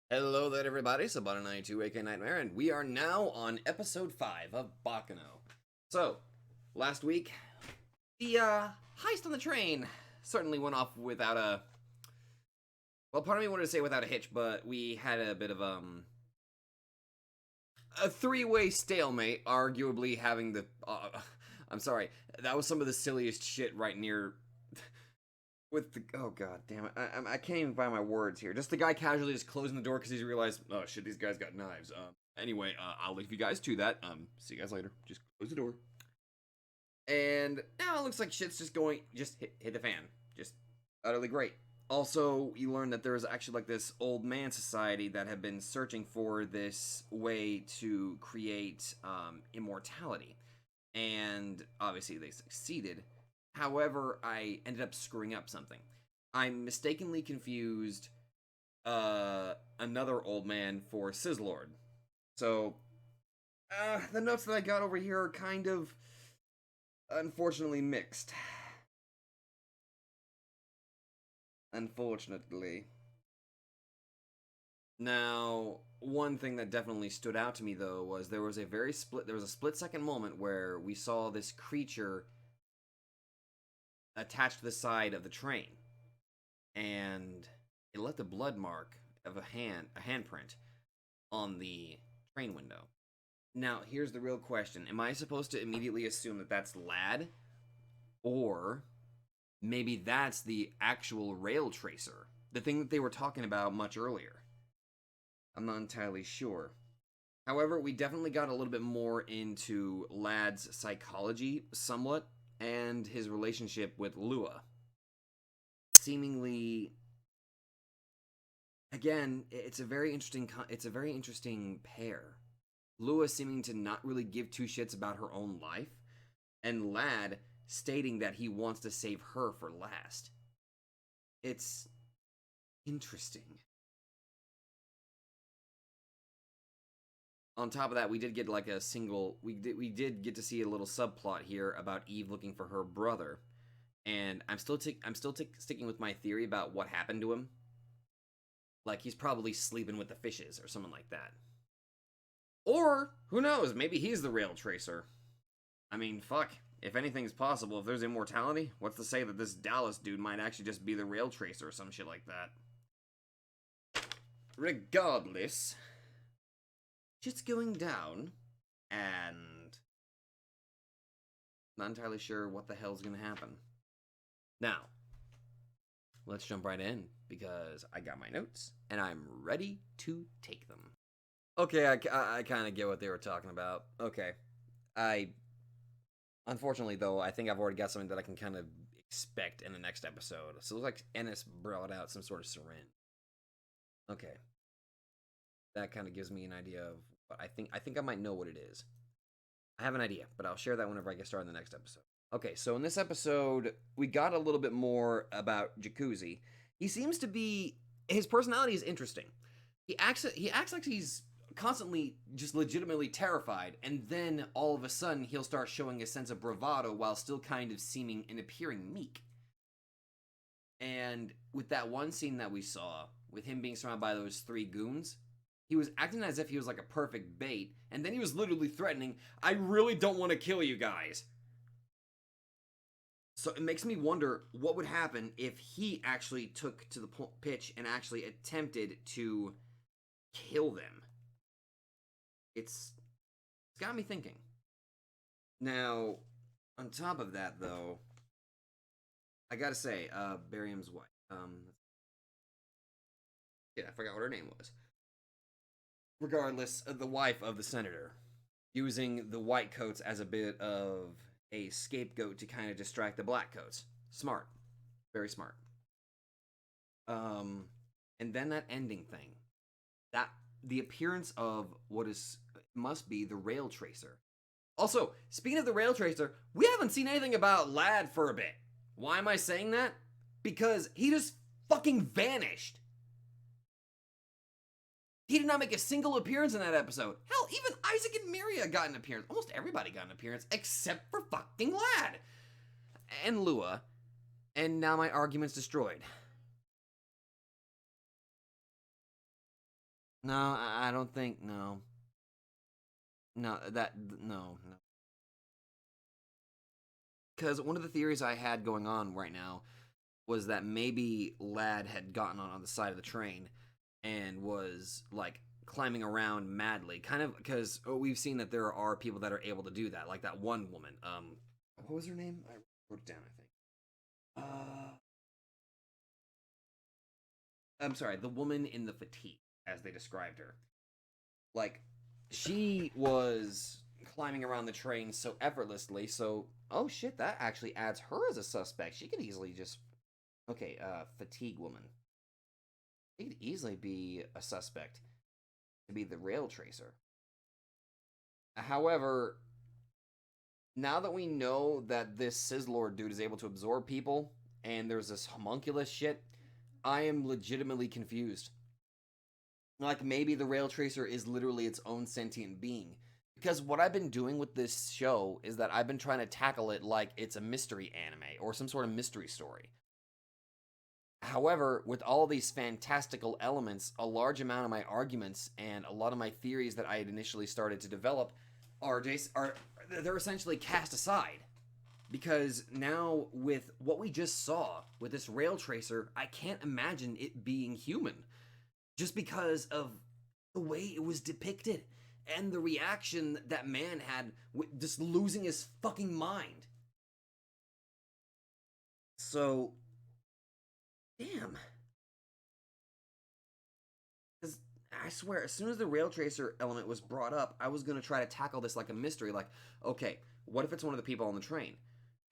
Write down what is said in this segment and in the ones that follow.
Hello there, everybody. Sabata92, aka Nightmare, and we are now on episode 5 of Baccano. So, last week, the heist on the train certainly went off without a. Well, part of me wanted to say without a hitch, but we had a bit of a three-way stalemate, arguably having the. I'm sorry, that was some of the silliest shit right near with the oh god damn it, I can't even find my words here. Just the guy casually just closing the door because he's realized, oh shit, these guys got knives. Anyway, I'll leave you guys to that. See you guys later. Just close the door. And now it looks like shit's just going, just hit the fan. Just utterly great. Also, you learn that there is actually like this old man society that have been searching for this way to create immortality, and obviously they succeeded. However, I ended up screwing up something. I mistakenly confused another old man for Sizzlord. So, the notes that I got over here are kind of, unfortunately, mixed. Unfortunately. Now, one thing that definitely stood out to me, though, was there was a split-second moment where we saw this creature attached to the side of the train, and it left a blood mark of a handprint on the train window. Now, here's the real question. Am I supposed to immediately assume that that's Lad? Or maybe that's the actual rail tracer, the thing that they were talking about much earlier? I'm not entirely sure. However, we definitely got a little bit more into Lad's psychology, somewhat, and his relationship with Lua. Seemingly, again, it's a very interesting pair. Lua seeming to not really give two shits about her own life, and Lad stating that he wants to save her for last. It's interesting. On top of that, we did get like a single. We did get to see a little subplot here about Eve looking for her brother, and I'm still sticking with my theory about what happened to him. Like he's probably sleeping with the fishes or something like that. Or who knows? Maybe he's the rail tracer. I mean, fuck. If anything's possible, if there's immortality, what's to say that this Dallas dude might actually just be the rail tracer or some shit like that? Regardless, shit's going down, and not entirely sure what the hell's gonna happen. Now, let's jump right in, because I got my notes, and I'm ready to take them. Okay, I kind of get what they were talking about. Okay. Unfortunately, though, I think I've already got something that I can kind of expect in the next episode. So it looks like Ennis brought out some sort of syringe. Okay. That kind of gives me an idea of what I think I might know what it is. I have an idea, but I'll share that whenever I get started in the next episode. Okay, so in this episode, we got a little bit more about Jacuzzi. He seems to be, his personality is interesting. He acts like he's constantly just legitimately terrified, and then all of a sudden he'll start showing a sense of bravado while still kind of seeming and appearing meek. And with that one scene that we saw, with him being surrounded by those three goons, he was acting as if he was like a perfect bait, and then he was literally threatening, I really don't want to kill you guys. So it makes me wonder what would happen if he actually took to the pitch and actually attempted to kill them. It's got me thinking. Now, on top of that, though, I gotta say, Barium's wife. Yeah, I forgot what her name was. Regardless, the wife of the senator, using the white coats as a bit of a scapegoat to kind of distract the black coats. Smart, very smart. And then that ending thing, that the appearance of what is must be the rail tracer. Also, speaking of the rail tracer, we haven't seen anything about Lad for a bit. Why am I saying that? Because he just fucking vanished. He did not make a single appearance in that episode. Hell, even Isaac and Miria got an appearance. Almost everybody got an appearance except for fucking Lad. And Lua. And now my argument's destroyed. No, I don't think, no. No, no, no. Because one of the theories I had going on right now was that maybe Lad had gotten on the side of the train and was like climbing around madly, kind of because we've seen that there are people that are able to do that, like that one woman. What was her name? I wrote it down, I think. I'm sorry, the woman in the fatigue, as they described her. Like, she was climbing around the train so effortlessly. So, oh shit, that actually adds her as a suspect. She could easily just okay, fatigue woman. She could easily be a suspect to be the rail tracer. However, now that we know that this Sizzlord dude is able to absorb people and there's this homunculus shit, I am legitimately confused. Like maybe the rail tracer is literally its own sentient being. Because what I've been doing with this show is that I've been trying to tackle it like it's a mystery anime or some sort of mystery story. However, with all these fantastical elements, a large amount of my arguments and a lot of my theories that I had initially started to develop are they're essentially cast aside. Because now with what we just saw with this rail tracer, I can't imagine it being human. Just because of the way it was depicted and the reaction that man had with just losing his fucking mind. So, damn. Because I swear, as soon as the rail tracer element was brought up, I was going to try to tackle this like a mystery. Like, okay, what if it's one of the people on the train?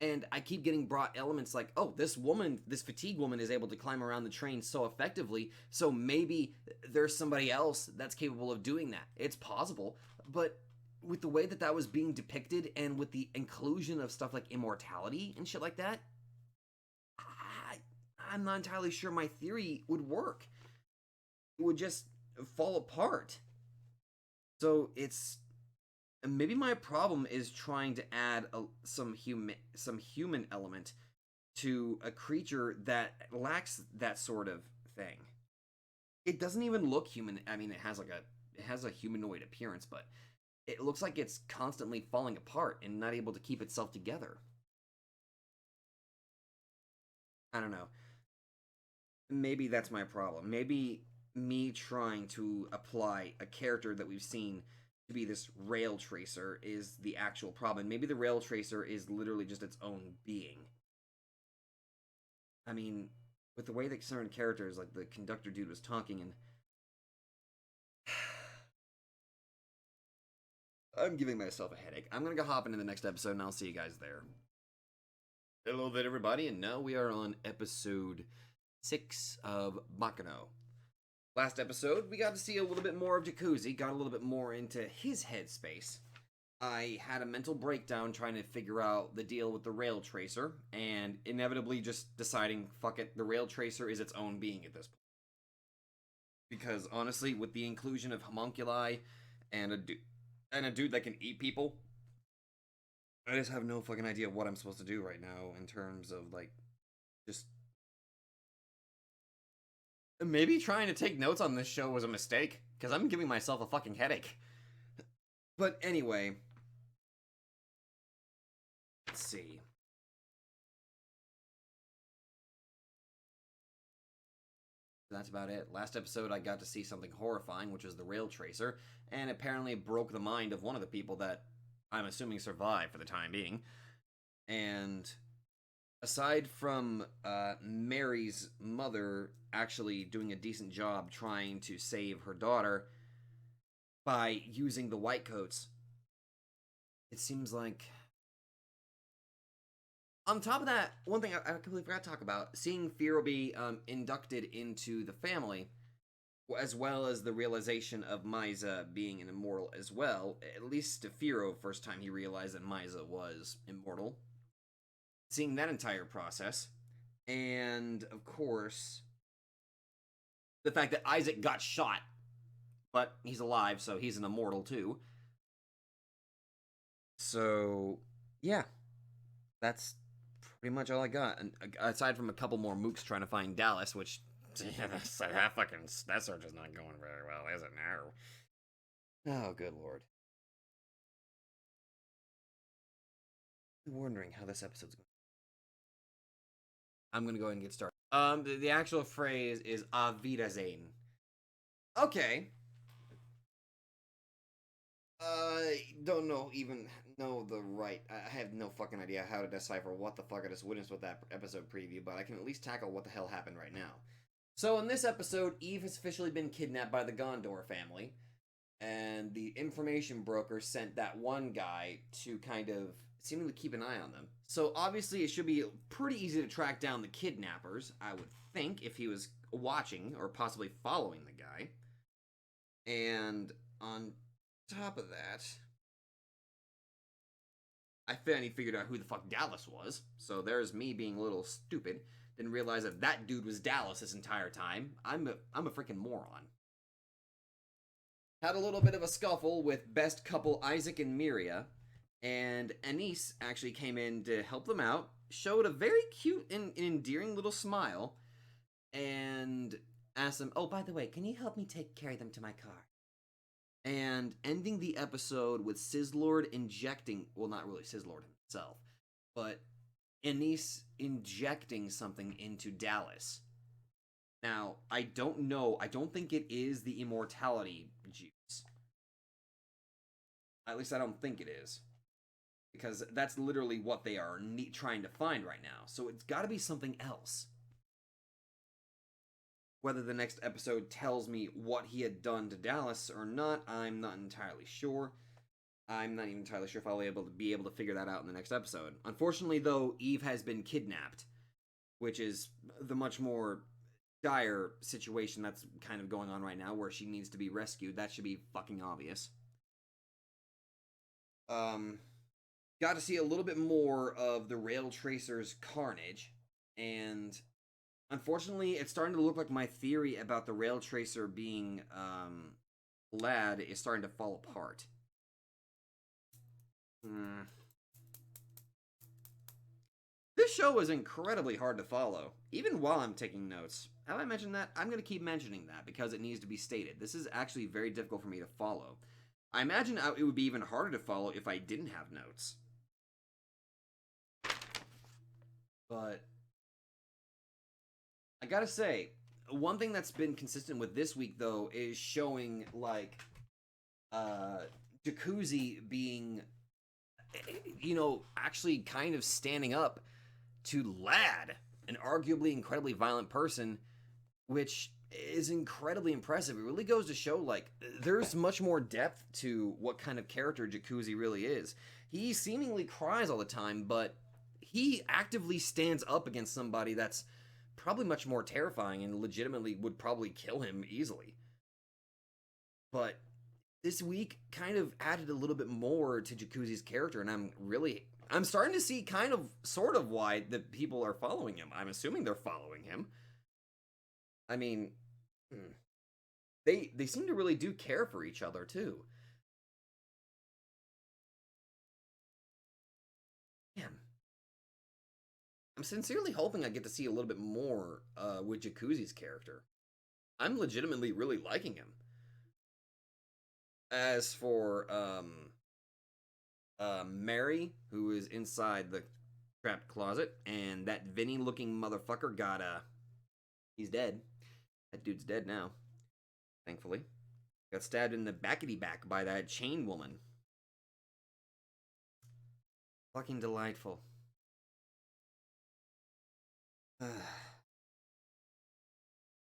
And I keep getting brought elements like, oh, this woman, this fatigue woman is able to climb around the train so effectively, so maybe there's somebody else that's capable of doing that. It's possible, but with the way that that was being depicted and with the inclusion of stuff like immortality and shit like that, I'm not entirely sure my theory would work. It would just fall apart. So it's maybe my problem is trying to add some human element to a creature that lacks that sort of thing. It doesn't even look human. I mean, it has a humanoid appearance, but it looks like it's constantly falling apart and not able to keep itself together. I don't know. Maybe that's my problem. Maybe me trying to apply a character that we've seen to be this rail tracer is the actual problem. Maybe the rail tracer is literally just its own being. I mean, with the way that certain characters, like the conductor dude, was talking, and I'm giving myself a headache. I'm gonna go hop into the next episode, and I'll see you guys there. Hello there, everybody, and now we are on episode 6 of Baccano. Last episode, we got to see a little bit more of Jacuzzi, got a little bit more into his headspace. I had a mental breakdown trying to figure out the deal with the rail tracer, and inevitably just deciding, fuck it, the rail tracer is its own being at this point. Because honestly, with the inclusion of homunculi and a dude that can eat people, I just have no fucking idea what I'm supposed to do right now in terms of like just maybe trying to take notes on this show was a mistake because I'm giving myself a fucking headache. But anyway, let's see. That's about it. Last episode, I got to see something horrifying, which was the rail tracer, and apparently broke the mind of one of the people that I'm assuming survived for the time being. And aside from Mary's mother actually doing a decent job trying to save her daughter by using the white coats, it seems like on top of that, one thing I completely forgot to talk about, seeing Firo be inducted into the family, as well as the realization of Maiza being an immortal as well, at least to Firo, first time he realized that Maiza was immortal. Seeing that entire process, and of course, the fact that Isaac got shot, but he's alive, so he's an immortal too. So, yeah, that's pretty much all I got. And aside from a couple more mooks trying to find Dallas, which Yeah, that fucking that search is not going very well, is it now? Oh, good lord. I'm wondering how this episode's going. I'm gonna go ahead and get started. The actual phrase is Auf Wiedersehen. Okay. Don't know the right. I have no fucking idea how to decipher what the fuck I just witnessed with that episode preview, but I can at least tackle what the hell happened right now. So in this episode, Eve has officially been kidnapped by the Gondor family, and the information broker sent that one guy to kind of seemingly keep an eye on them. So obviously it should be pretty easy to track down the kidnappers, I would think, if he was watching or possibly following the guy. And on top of that, I finally figured out who the fuck Dallas was. So there's me being a little stupid. Didn't realize that that dude was Dallas this entire time. I'm a freaking moron. Had a little bit of a scuffle with best couple Isaac and Miria, and Anise actually came in to help them out. Showed a very cute and endearing little smile, and asked them, "Oh, by the way, can you help me carry them to my car?" And ending the episode with Sizzlord injecting, well, not really Sizzlord himself, but Anise injecting something into Dallas. Now, I don't know. I don't think it is the immortality juice. At least I don't think it is. Because that's literally what they are trying to find right now. So it's got to be something else. Whether the next episode tells me what he had done to Dallas or not, I'm not entirely sure. I'm not even entirely sure if I'll be able to figure that out in the next episode. Unfortunately, though, Eve has been kidnapped, which is the much more dire situation that's kind of going on right now, where she needs to be rescued. That should be fucking obvious. Got to see a little bit more of the Rail Tracer's carnage, and unfortunately, it's starting to look like my theory about the Rail Tracer being Lad is starting to fall apart. This show is incredibly hard to follow, even while I'm taking notes. Have I mentioned that? I'm going to keep mentioning that because it needs to be stated. This is actually very difficult for me to follow. I imagine it would be even harder to follow if I didn't have notes. But I gotta say, one thing that's been consistent with this week, though, is showing, like, Jacuzzi being, you know, actually kind of standing up to Lad, an arguably incredibly violent person, which is incredibly impressive. It really goes to show, like, there's much more depth to what kind of character Jacuzzi really is. He seemingly cries all the time, but he actively stands up against somebody that's probably much more terrifying and legitimately would probably kill him easily. But this week kind of added a little bit more to Jacuzzi's character, and I'm starting to see kind of sort of why the people are following him. I'm assuming they're following him. I mean, they seem to really do care for each other too. Damn. I'm sincerely hoping I get to see a little bit more with Jacuzzi's character. I'm legitimately really liking him. As for Mary, who is inside the trapped closet, and that Vinny looking motherfucker he's dead. That dude's dead now, thankfully. Got stabbed in the backety back by that chain woman. Fucking delightful.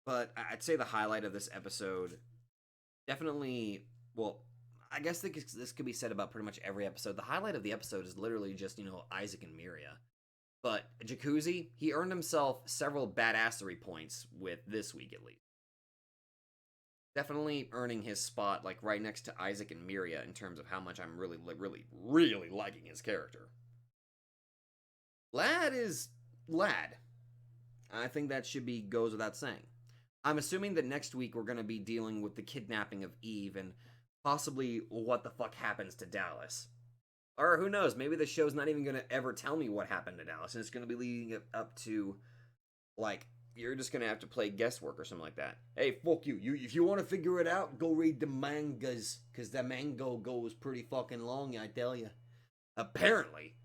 But I'd say the highlight of this episode, definitely, well, I guess this could be said about pretty much every episode. The highlight of the episode is literally just, you know, Isaac and Miria. But Jacuzzi, he earned himself several badassery points with this week at least. Definitely earning his spot, like, right next to Isaac and Miria in terms of how much I'm really, really, really liking his character. Lad is Lad. I think that goes without saying. I'm assuming that next week we're going to be dealing with the kidnapping of Eve and possibly what the fuck happens to Dallas. Or who knows, maybe the show's not even going to ever tell me what happened to Dallas, and it's going to be leading it up to, like, you're just gonna have to play guesswork or something like that. Hey, fuck you. If you want to figure it out, go read the mangas, cause the manga goes pretty fucking long, I tell you. Apparently.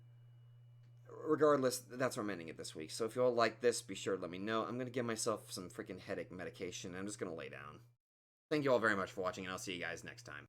Regardless, that's where I'm ending it this week. So if you all like this, be sure to let me know. I'm gonna give myself some freaking headache medication. I'm just gonna lay down. Thank you all very much for watching, and I'll see you guys next time.